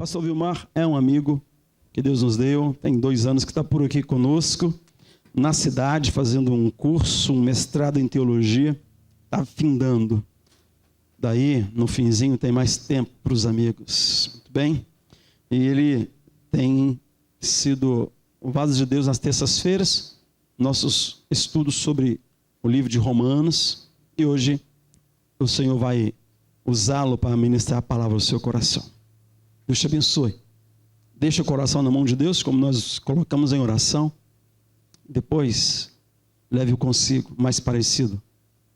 Pastor Vilmar é um amigo que Deus nos deu, tem 2 anos que está por aqui conosco, na cidade, fazendo um curso, um mestrado em teologia, está findando. Daí, no finzinho, tem mais tempo para os amigos. Muito bem? E ele tem sido o vaso de Deus nas terças-feiras, nossos estudos sobre o livro de Romanos, e hoje o Senhor vai usá-lo para ministrar a palavra ao seu coração. Deus te abençoe. Deixa o coração na mão de Deus, como nós colocamos em oração. Depois, leve-o consigo, mais parecido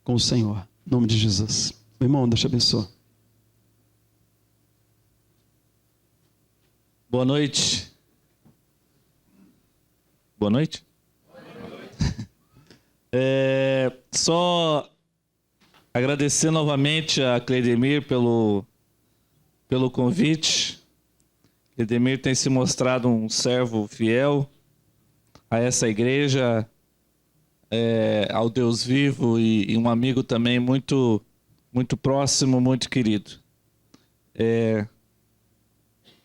com o Senhor. Em nome de Jesus. Meu irmão, Deus te abençoe. Boa noite. Boa noite. Só agradecer novamente a Cleidemir pelo convite. Cleidemir tem se mostrado um servo fiel a essa igreja, ao Deus vivo e um amigo também muito próximo, muito querido.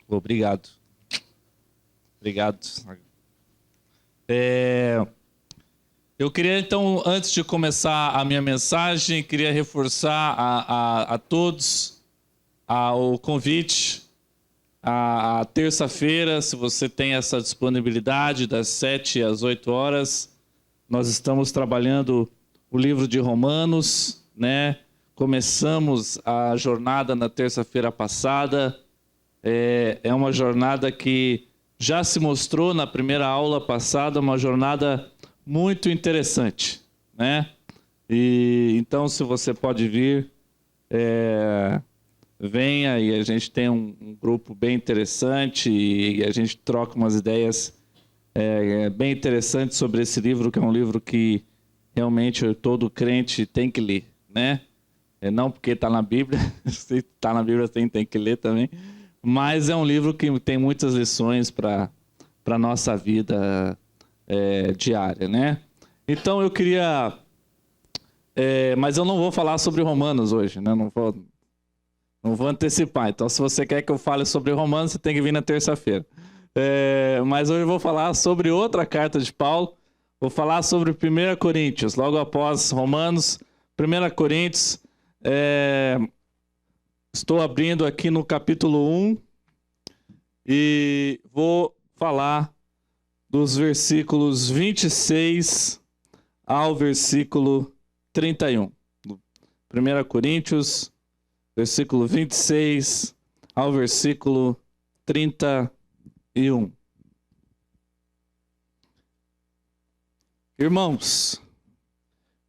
Obrigado. Eu queria então, antes de começar a minha mensagem, queria reforçar a todos o convite a terça-feira, se você tem essa disponibilidade, das 7 às 8 horas, nós estamos trabalhando o livro de Romanos, né? Começamos a jornada na terça-feira passada, é uma jornada que já se mostrou na primeira aula passada, uma jornada muito interessante, né? E então, se você pode vir, venha, e a gente tem um grupo bem interessante e a gente troca umas ideias bem interessantes sobre esse livro, que é um livro que realmente todo crente tem que ler, né? Não porque está na Bíblia, se está na Bíblia tem que ler também, mas é um livro que tem muitas lições para a nossa vida diária, né? Então eu queria... mas eu não vou falar sobre Romanos hoje, né? Não vou antecipar. Então, se você quer que eu fale sobre Romanos, você tem que vir na terça-feira. Mas hoje eu vou falar sobre outra carta de Paulo. Vou falar sobre 1 Coríntios, logo após Romanos. 1 Coríntios, estou abrindo aqui no capítulo 1 e vou falar dos versículos 26 ao versículo 31. 1 Coríntios, versículo 26 ao versículo 31. Irmãos,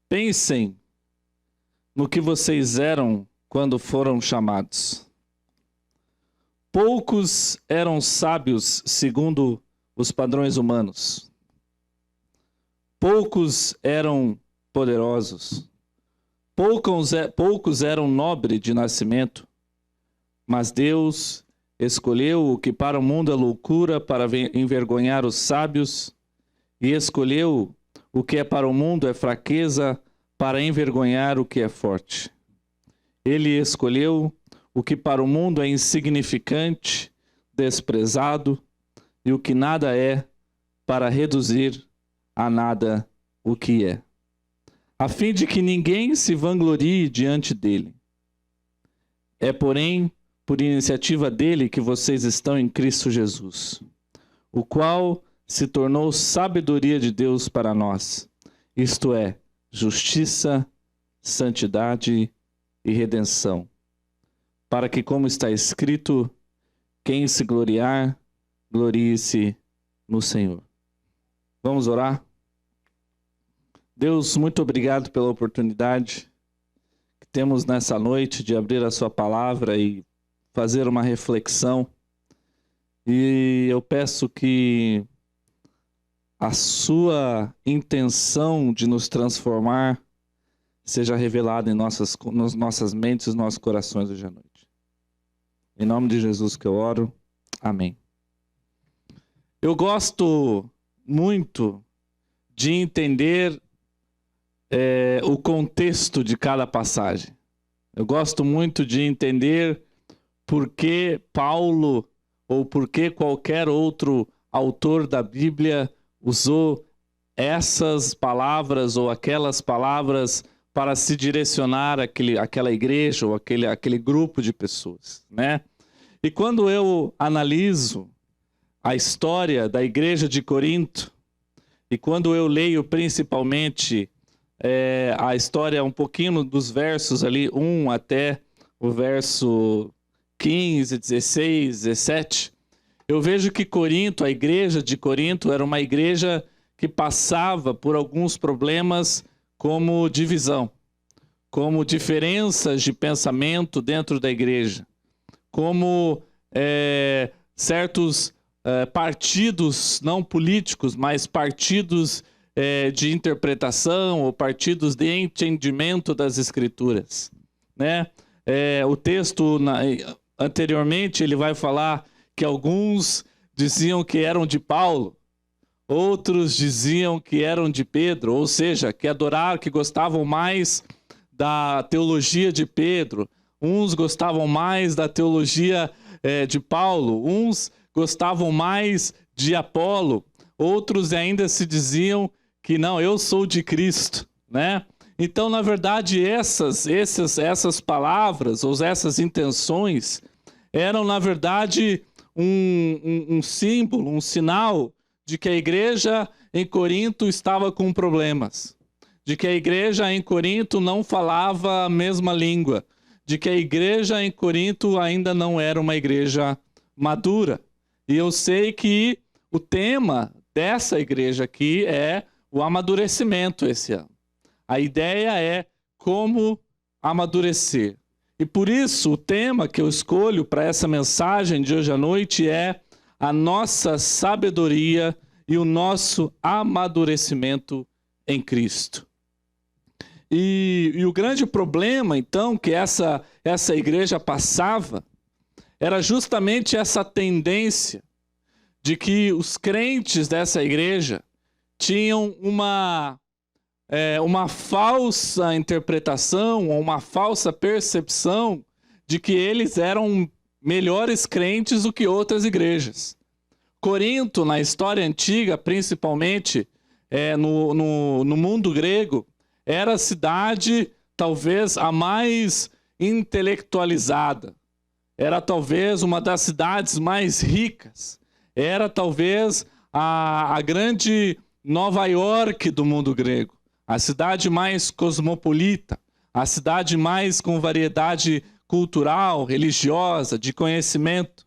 pensem no que vocês eram quando foram chamados. Poucos eram sábios segundo os padrões humanos. Poucos eram poderosos. Poucos eram nobres de nascimento, mas Deus escolheu o que para o mundo é loucura para envergonhar os sábios, e escolheu o que é para o mundo é fraqueza para envergonhar o que é forte. Ele escolheu o que para o mundo é insignificante, desprezado, e o que nada é, para reduzir a nada o que é, a fim de que ninguém se vanglorie diante dele. É, porém, por iniciativa dele que vocês estão em Cristo Jesus, o qual se tornou sabedoria de Deus para nós, isto é, justiça, santidade e redenção, para que, como está escrito, quem se gloriar, glorie-se no Senhor. Vamos orar? Deus, muito obrigado pela oportunidade que temos nessa noite de abrir a sua palavra e fazer uma reflexão. E eu peço que a sua intenção de nos transformar seja revelada em nossas mentes e nossos corações hoje à noite. Em nome de Jesus que eu oro. Amém. Eu gosto muito de entender o contexto de cada passagem. Eu gosto muito de entender por que Paulo ou por que qualquer outro autor da Bíblia usou essas palavras ou aquelas palavras para se direcionar àquela igreja ou aquele grupo de pessoas, né? E quando eu analiso a história da igreja de Corinto, e quando eu leio principalmente a história um pouquinho dos versos ali, 1 até o verso 15, 16, 17, eu vejo que Corinto, a igreja de Corinto, era uma igreja que passava por alguns problemas como divisão, como diferenças de pensamento dentro da igreja, como certos partidos não políticos, mas partidos de interpretação ou partidos de entendimento das Escrituras, né? O texto anteriormente ele vai falar que alguns diziam que eram de Paulo, outros diziam que eram de Pedro, ou seja, que gostavam mais da teologia de Pedro, uns gostavam mais da teologia de Paulo, uns gostavam mais de Apolo, outros ainda se diziam que não, eu sou de Cristo, né? Então, na verdade, essas palavras ou essas intenções eram, na verdade, um símbolo, um sinal de que a igreja em Corinto estava com problemas, de que a igreja em Corinto não falava a mesma língua, de que a igreja em Corinto ainda não era uma igreja madura. E eu sei que o tema dessa igreja aqui é o amadurecimento esse ano. A ideia é como amadurecer. E por isso o tema que eu escolho para essa mensagem de hoje à noite é a nossa sabedoria e o nosso amadurecimento em Cristo. E o grande problema, então, que essa igreja passava era justamente essa tendência de que os crentes dessa igreja tinham uma falsa interpretação, ou uma falsa percepção de que eles eram melhores crentes do que outras igrejas. Corinto, na história antiga, principalmente no mundo grego, era a cidade talvez a mais intelectualizada. Era talvez uma das cidades mais ricas. Era talvez a grande Nova York do mundo grego. A cidade mais cosmopolita. A cidade mais com variedade cultural, religiosa, de conhecimento.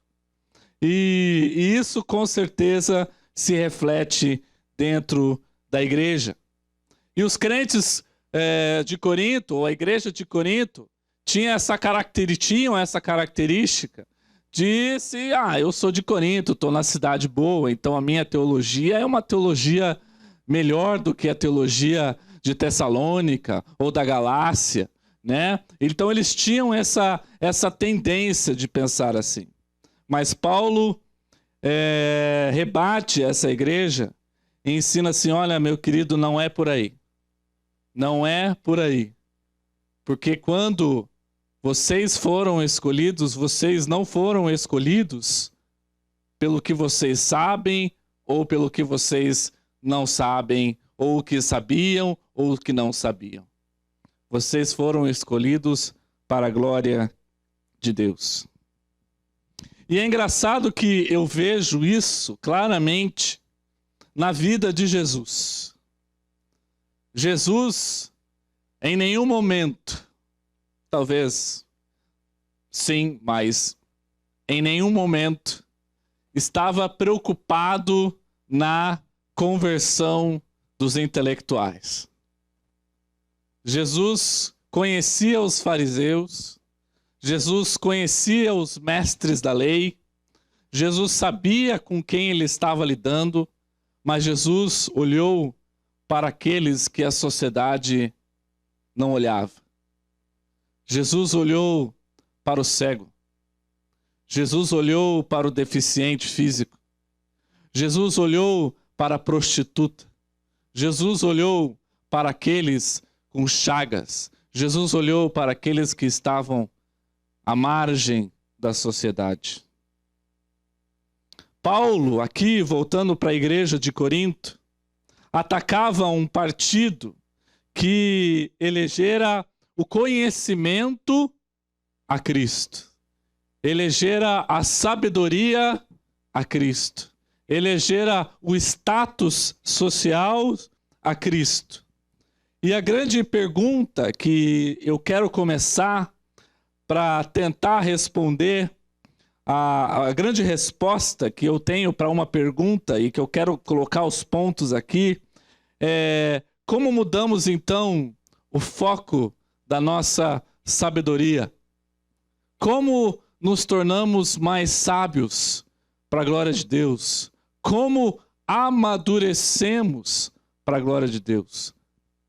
E isso com certeza se reflete dentro da igreja. E os crentes de Corinto, ou a igreja de Corinto, tinham essa característica de eu sou de Corinto, estou na cidade boa, então a minha teologia é uma teologia melhor do que a teologia de Tessalônica ou da Galácia, né? Então eles tinham essa tendência de pensar assim. Mas Paulo rebate essa igreja e ensina assim, olha, meu querido, não é por aí. Não é por aí. Porque quando vocês foram escolhidos, vocês não foram escolhidos pelo que vocês sabem ou pelo que vocês não sabem, ou o que sabiam ou o que não sabiam. Vocês foram escolhidos para a glória de Deus. E é engraçado que eu vejo isso claramente na vida de Jesus. Jesus, em nenhum momento, talvez sim, mas em nenhum momento estava preocupado na conversão dos intelectuais. Jesus conhecia os fariseus, Jesus conhecia os mestres da lei, Jesus sabia com quem ele estava lidando, mas Jesus olhou para aqueles que a sociedade não olhava. Jesus olhou para o cego. Jesus olhou para o deficiente físico. Jesus olhou para a prostituta. Jesus olhou para aqueles com chagas. Jesus olhou para aqueles que estavam à margem da sociedade. Paulo, aqui voltando para a igreja de Corinto, atacava um partido que elegera o conhecimento a Cristo, elegera a sabedoria a Cristo, elegera o status social a Cristo. E a grande pergunta que eu quero começar para tentar responder, a grande resposta que eu tenho para uma pergunta e que eu quero colocar os pontos aqui, é como mudamos então o foco da nossa sabedoria? Como nos tornamos mais sábios para a glória de Deus? Como amadurecemos para a glória de Deus?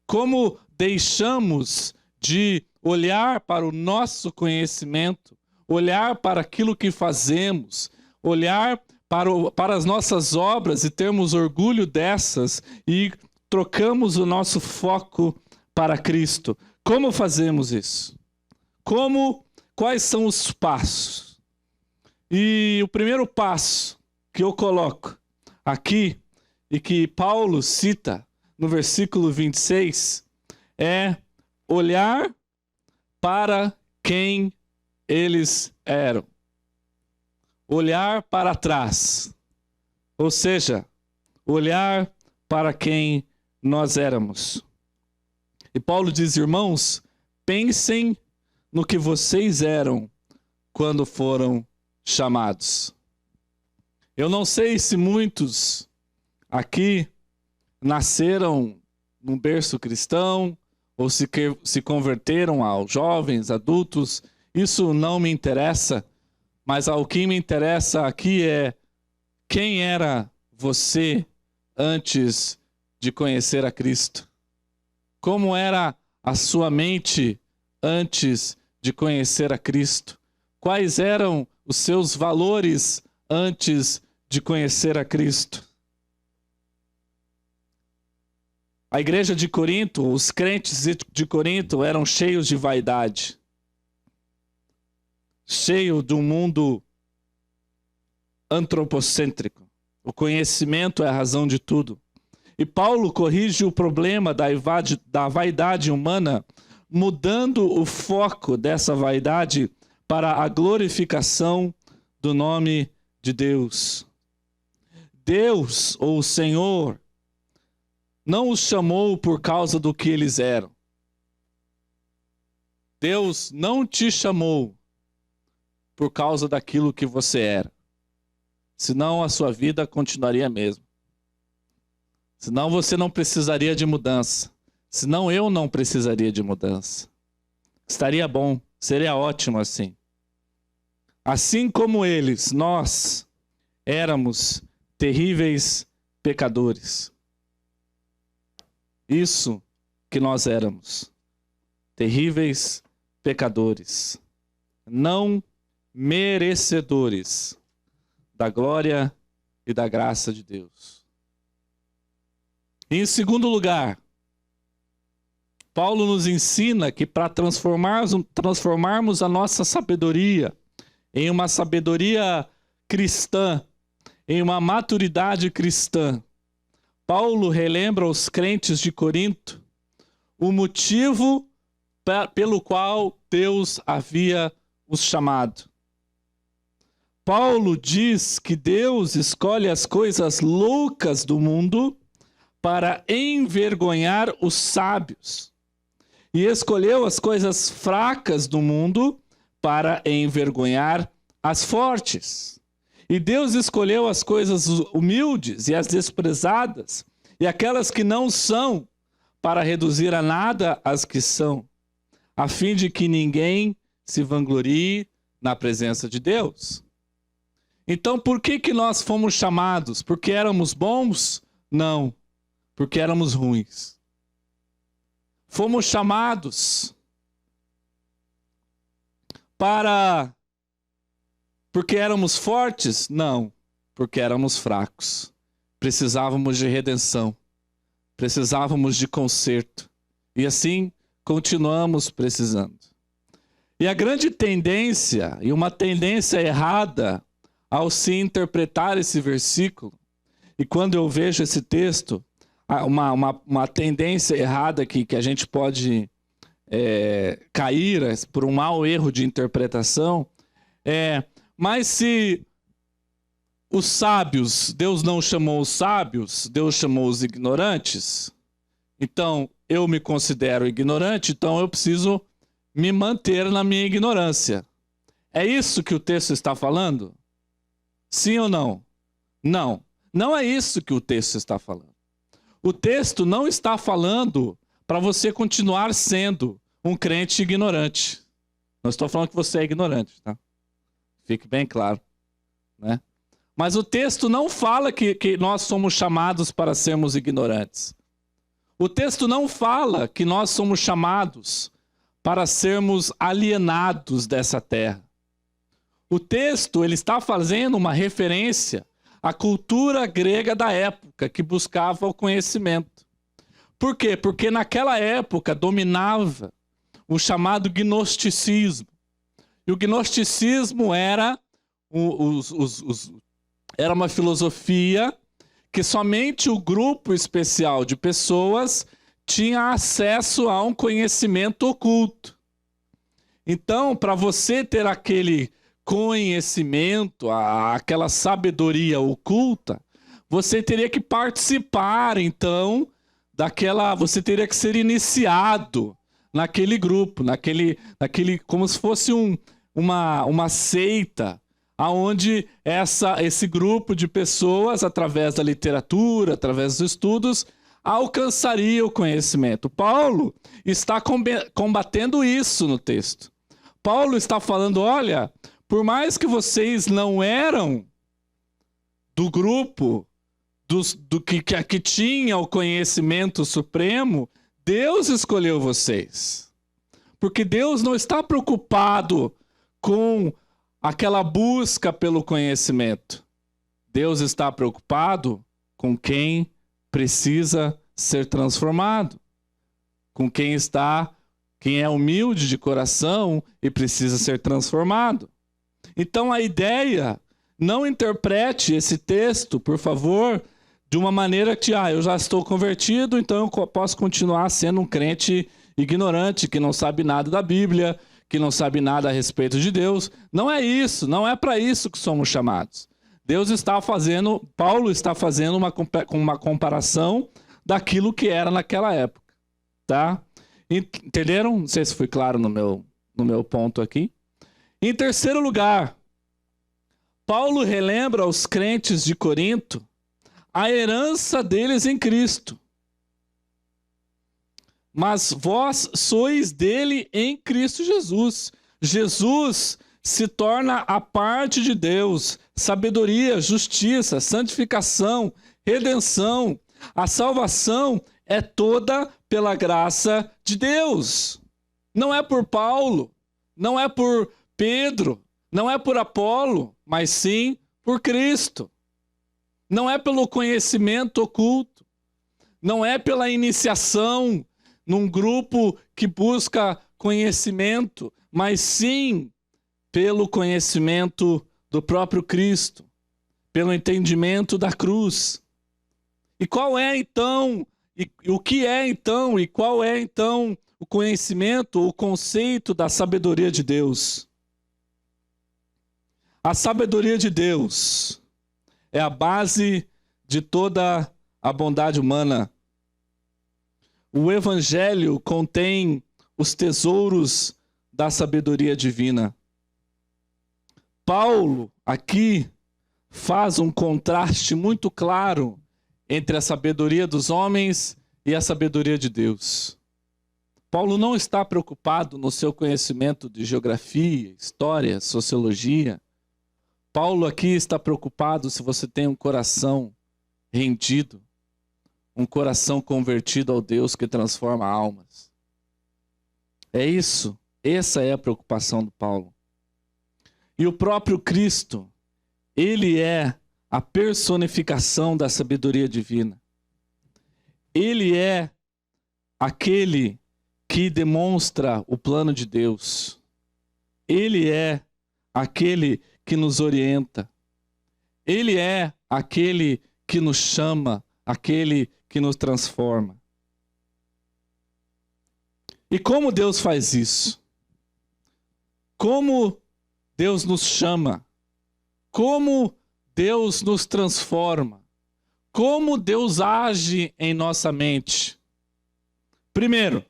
Como deixamos de olhar para o nosso conhecimento, olhar para aquilo que fazemos, olhar para as nossas obras e termos orgulho dessas e trocamos o nosso foco para Cristo? Como fazemos isso? Quais são os passos? E o primeiro passo que eu coloco aqui e que Paulo cita no versículo 26 é olhar para quem eles eram. Olhar para trás. Ou seja, olhar para quem nós éramos. E Paulo diz, irmãos, pensem no que vocês eram quando foram chamados. Eu não sei se muitos aqui nasceram num berço cristão ou se converteram aos jovens, adultos. Isso não me interessa, mas o que me interessa aqui é quem era você antes de conhecer a Cristo. Como era a sua mente antes de conhecer a Cristo? Quais eram os seus valores antes de conhecer a Cristo? A igreja de Corinto, os crentes de Corinto eram cheios de vaidade, cheio de um mundo antropocêntrico. O conhecimento é a razão de tudo. E Paulo corrige o problema da vaidade humana, mudando o foco dessa vaidade para a glorificação do nome de Deus. Deus, ou o Senhor, não os chamou por causa do que eles eram. Deus não te chamou por causa daquilo que você era. Senão a sua vida continuaria a mesma. Senão você não precisaria de mudança. Senão eu não precisaria de mudança. Estaria bom, seria ótimo assim. Assim como eles, nós éramos terríveis pecadores. Isso que nós éramos. Terríveis pecadores. Não merecedores da glória e da graça de Deus. E em segundo lugar, Paulo nos ensina que para transformarmos a nossa sabedoria em uma sabedoria cristã, em uma maturidade cristã, Paulo relembra aos crentes de Corinto o motivo pelo qual Deus havia os chamado. Paulo diz que Deus escolhe as coisas loucas do mundo para envergonhar os sábios. E escolheu as coisas fracas do mundo para envergonhar as fortes. E Deus escolheu as coisas humildes e as desprezadas, e aquelas que não são, para reduzir a nada as que são, a fim de que ninguém se vanglorie na presença de Deus. Então, por que nós fomos chamados? Porque éramos bons? Não, porque éramos ruins. Fomos chamados porque éramos fortes? Não, porque éramos fracos. Precisávamos de redenção, precisávamos de conserto. E assim continuamos precisando. E a grande tendência, e uma tendência errada, ao se interpretar esse versículo, e quando eu vejo esse texto, uma tendência errada que a gente pode cair por um mau erro de interpretação, mas se os sábios, Deus não chamou os sábios, Deus chamou os ignorantes, então eu me considero ignorante, então eu preciso me manter na minha ignorância. É isso que o texto está falando? Sim ou não? Não. Não é isso que o texto está falando. O texto não está falando para você continuar sendo um crente ignorante. Não estou falando que você é ignorante, tá? Fique bem claro, né? Mas o texto não fala que nós somos chamados para sermos ignorantes. O texto não fala que nós somos chamados para sermos alienados dessa terra. O texto ele está fazendo uma referência à cultura grega da época, que buscava o conhecimento. Por quê? Porque naquela época dominava o chamado gnosticismo. E o gnosticismo era uma filosofia que somente o grupo especial de pessoas tinha acesso a um conhecimento oculto. Então, para você ter aquele conhecimento, aquela sabedoria oculta, você teria que participar, então, você teria que ser iniciado naquele grupo, naquele como se fosse uma seita, aonde esse grupo de pessoas, através da literatura, através dos estudos, alcançaria o conhecimento. Paulo está combatendo isso no texto. Paulo está falando, olha, por mais que vocês não eram do grupo que tinha o conhecimento supremo, Deus escolheu vocês. Porque Deus não está preocupado com aquela busca pelo conhecimento. Deus está preocupado com quem precisa ser transformado, com quem é humilde de coração e precisa ser transformado. Então a ideia, não interprete esse texto, por favor, de uma maneira que, eu já estou convertido, então eu posso continuar sendo um crente ignorante, que não sabe nada da Bíblia, que não sabe nada a respeito de Deus. Não é isso, não é para isso que somos chamados. Paulo está fazendo uma comparação daquilo que era naquela época, tá? Entenderam? Não sei se fui claro no meu ponto aqui. Em terceiro lugar, Paulo relembra aos crentes de Corinto a herança deles em Cristo. Mas vós sois dele em Cristo Jesus. Jesus se torna a parte de Deus, sabedoria, justiça, santificação, redenção. A salvação é toda pela graça de Deus. Não é por Paulo, não é por Pedro, não é por Apolo, mas sim por Cristo. Não é pelo conhecimento oculto, não é pela iniciação num grupo que busca conhecimento, mas sim pelo conhecimento do próprio Cristo, pelo entendimento da cruz. E qual é então, o que é então, e qual é então o conhecimento, o conceito da sabedoria de Deus? A sabedoria de Deus é a base de toda a bondade humana. O Evangelho contém os tesouros da sabedoria divina. Paulo aqui faz um contraste muito claro entre a sabedoria dos homens e a sabedoria de Deus. Paulo não está preocupado no seu conhecimento de geografia, história, sociologia. Paulo aqui está preocupado se você tem um coração rendido, um coração convertido ao Deus que transforma almas. É isso, essa é a preocupação do Paulo. E o próprio Cristo, ele é a personificação da sabedoria divina. Ele é aquele que demonstra o plano de Deus. Ele é aquele que nos orienta. Ele é aquele que nos chama, aquele que nos transforma. E como Deus faz isso? Como Deus nos chama? Como Deus nos transforma? Como Deus age em nossa mente? Primeiro,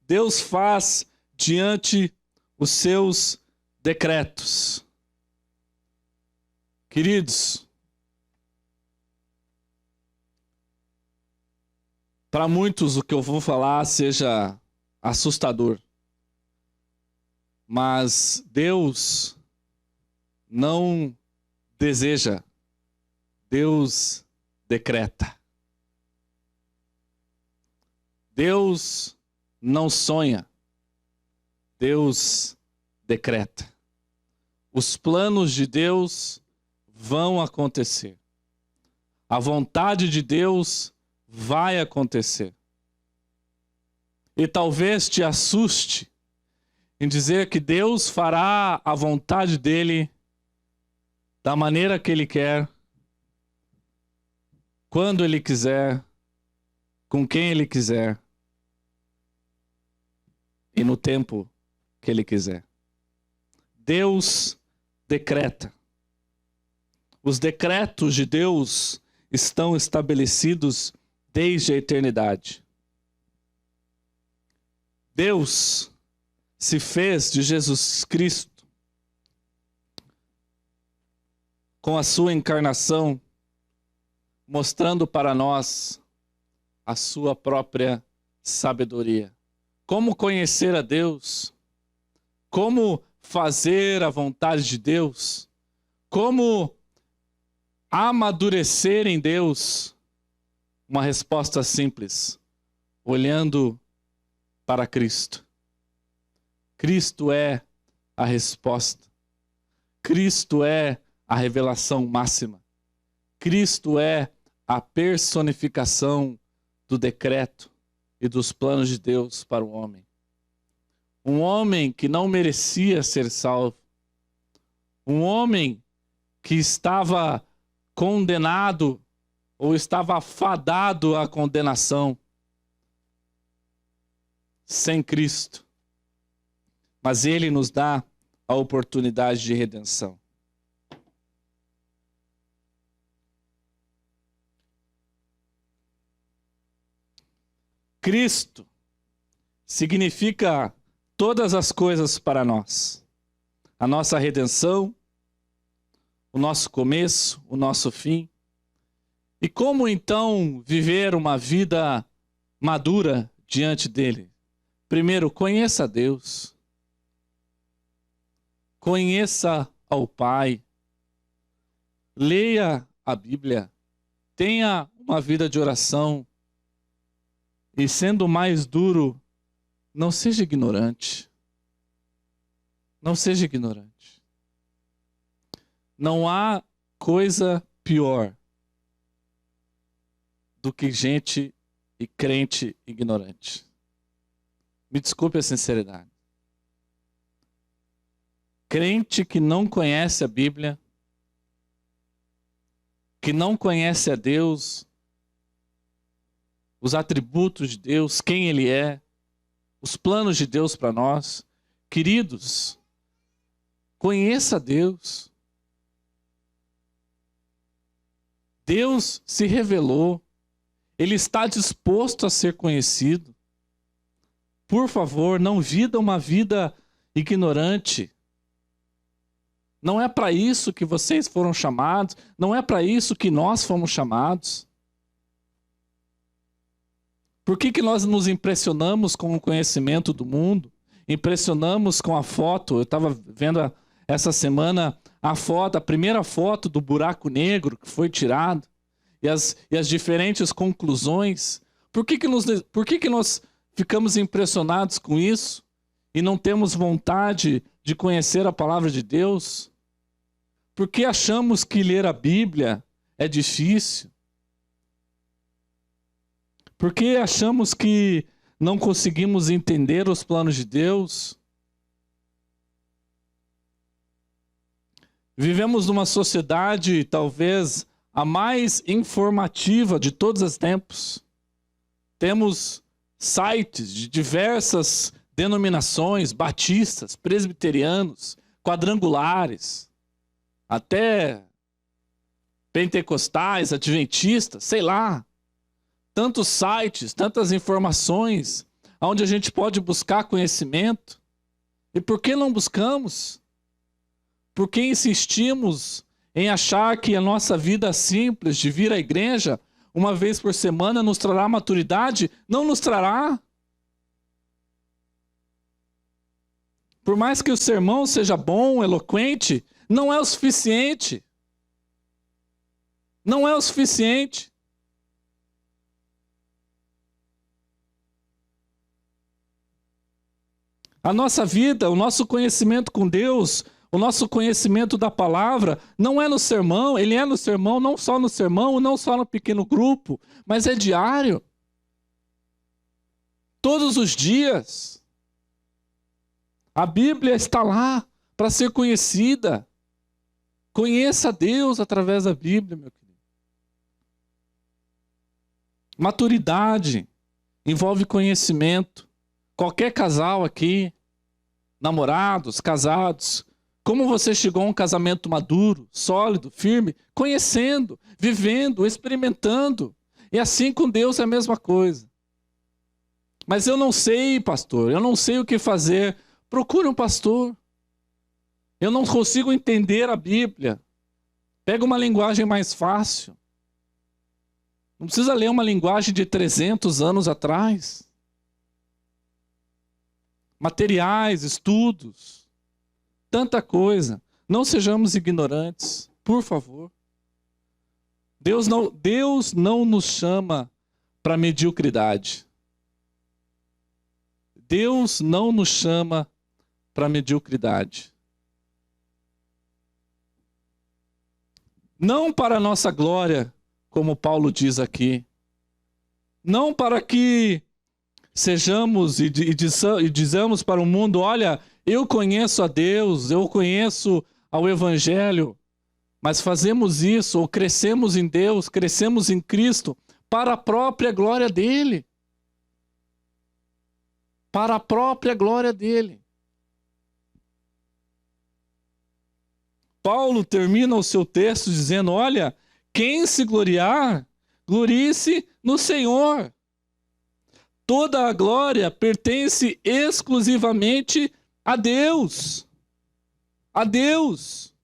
Deus faz diante os seus decretos. Queridos, para muitos o que eu vou falar seja assustador, mas Deus não deseja, Deus decreta. Deus não sonha, Deus decreta. Os planos de Deus vão acontecer. A vontade de Deus vai acontecer. E talvez te assuste em dizer que Deus fará a vontade dele da maneira que ele quer, quando ele quiser, com quem ele quiser e no tempo que ele quiser. Deus decreta. Os decretos de Deus estão estabelecidos desde a eternidade. Deus se fez de Jesus Cristo com a sua encarnação, mostrando para nós a sua própria sabedoria. Como conhecer a Deus? Como fazer a vontade de Deus? Como amadurecer em Deus? Uma resposta simples: olhando para Cristo. Cristo é a resposta. Cristo é a revelação máxima. Cristo é a personificação do decreto e dos planos de Deus para o homem. Um homem que não merecia ser salvo. Um homem que estava condenado ou estava fadado à condenação sem Cristo. Mas Ele nos dá a oportunidade de redenção. Cristo significa todas as coisas para nós. A nossa redenção, o nosso começo, o nosso fim. E como então viver uma vida madura diante dele? Primeiro, conheça a Deus. Conheça ao Pai. Leia a Bíblia. Tenha uma vida de oração. E sendo mais duro, não seja ignorante. Não seja ignorante. Não há coisa pior do que gente e crente ignorante. Me desculpe a sinceridade. Crente que não conhece a Bíblia, que não conhece a Deus, os atributos de Deus, quem Ele é, os planos de Deus para nós. Queridos, conheça Deus. Deus se revelou. Ele está disposto a ser conhecido. Por favor, não viva uma vida ignorante. Não é para isso que vocês foram chamados. Não é para isso que nós fomos chamados. Por que nós nos impressionamos com o conhecimento do mundo? Impressionamos com a foto. Eu estava vendo essa semana a primeira foto do buraco negro que foi tirado. E as diferentes conclusões. Por que nós ficamos impressionados com isso e não temos vontade de conhecer a palavra de Deus? Por que achamos que ler a Bíblia é difícil? Por que achamos que não conseguimos entender os planos de Deus? Vivemos numa sociedade talvez a mais informativa de todos os tempos. Temos sites de diversas denominações, batistas, presbiterianos, quadrangulares, até pentecostais, adventistas, sei lá. Tantos sites, tantas informações, onde a gente pode buscar conhecimento. E por que não buscamos? Por que insistimos em achar que a nossa vida simples de vir à igreja uma vez por semana nos trará maturidade? Não nos trará. Por mais que o sermão seja bom, eloquente, não é o suficiente. Não é o suficiente. A nossa vida, o nosso conhecimento com Deus, o nosso conhecimento da palavra, não é no sermão, ele é no sermão, não só no sermão, não só no pequeno grupo, mas é diário. Todos os dias. A Bíblia está lá para ser conhecida. Conheça Deus através da Bíblia, meu querido. Maturidade envolve conhecimento. Qualquer casal aqui, namorados, casados, como você chegou a um casamento maduro, sólido, firme? Conhecendo, vivendo, experimentando. E assim com Deus é a mesma coisa. Mas eu não sei, pastor, eu não sei o que fazer. Procure um pastor. Eu não consigo entender a Bíblia. Pega uma linguagem mais fácil. Não precisa ler uma linguagem de 300 anos atrás. Materiais, estudos, tanta coisa. Não sejamos ignorantes, por favor. Deus não nos chama para mediocridade. Deus não nos chama para mediocridade. Não para a nossa glória, como Paulo diz aqui. Não para que sejamos e dizemos para o mundo, olha, eu conheço a Deus, eu conheço ao Evangelho, mas fazemos isso, ou crescemos em Deus, crescemos em Cristo, para a própria glória dEle. Para a própria glória dEle. Paulo termina o seu texto dizendo, olha, quem se gloriar, glorie-se no Senhor. Toda a glória pertence exclusivamente a Deus. A Deus.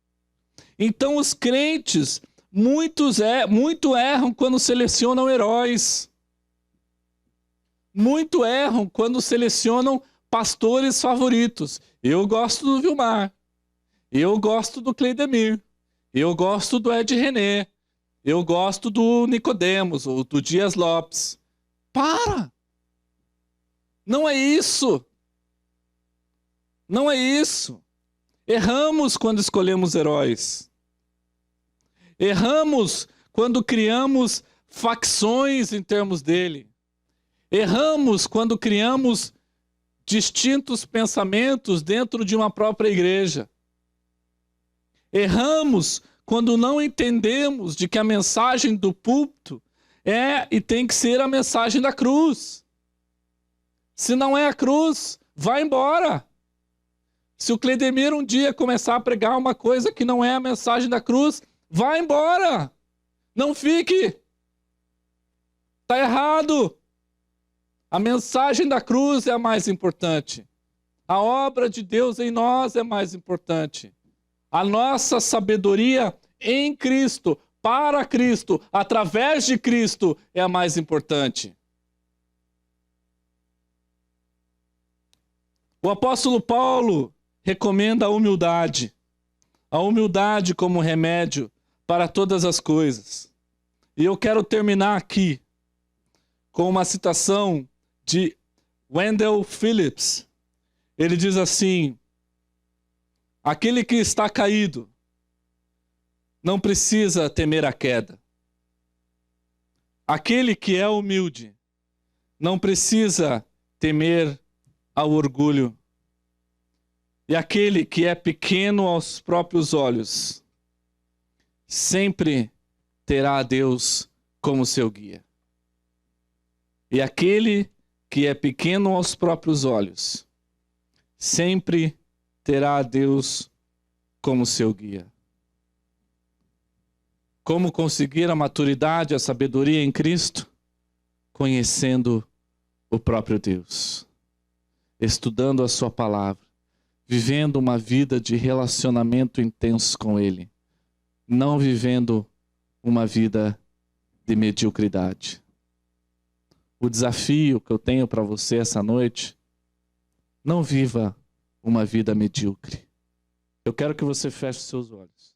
Então os crentes, muito erram quando selecionam heróis. Muito erram quando selecionam pastores favoritos. Eu gosto do Vilmar. Eu gosto do Cleidemir. Eu gosto do Ed René. Eu gosto do Nicodemos, ou do Dias Lopes. Para! Não é isso. Não é isso. Erramos quando escolhemos heróis. Erramos quando criamos facções em termos dele. Erramos quando criamos distintos pensamentos dentro de uma própria igreja. Erramos quando não entendemos de que a mensagem do púlpito é e tem que ser a mensagem da cruz. Se não é a cruz, vai embora. Se o Cleidemir um dia começar a pregar uma coisa que não é a mensagem da cruz, vai embora. Não fique. Está errado. A mensagem da cruz é a mais importante. A obra de Deus em nós é mais importante. A nossa sabedoria em Cristo, para Cristo, através de Cristo, é a mais importante. O apóstolo Paulo recomenda a humildade como remédio para todas as coisas. E eu quero terminar aqui com uma citação de Wendell Phillips. Ele diz assim: aquele que está caído não precisa temer a queda. Aquele que é humilde não precisa temer ao orgulho. E aquele que é pequeno aos próprios olhos sempre terá a Deus como seu guia. E aquele que é pequeno aos próprios olhos, sempre terá a Deus como seu guia. Como conseguir a maturidade, a sabedoria em Cristo? Conhecendo o próprio Deus, estudando a sua palavra, vivendo uma vida de relacionamento intenso com Ele, não vivendo uma vida de mediocridade. O desafio que eu tenho para você essa noite, não viva uma vida medíocre. Eu quero que você feche seus olhos.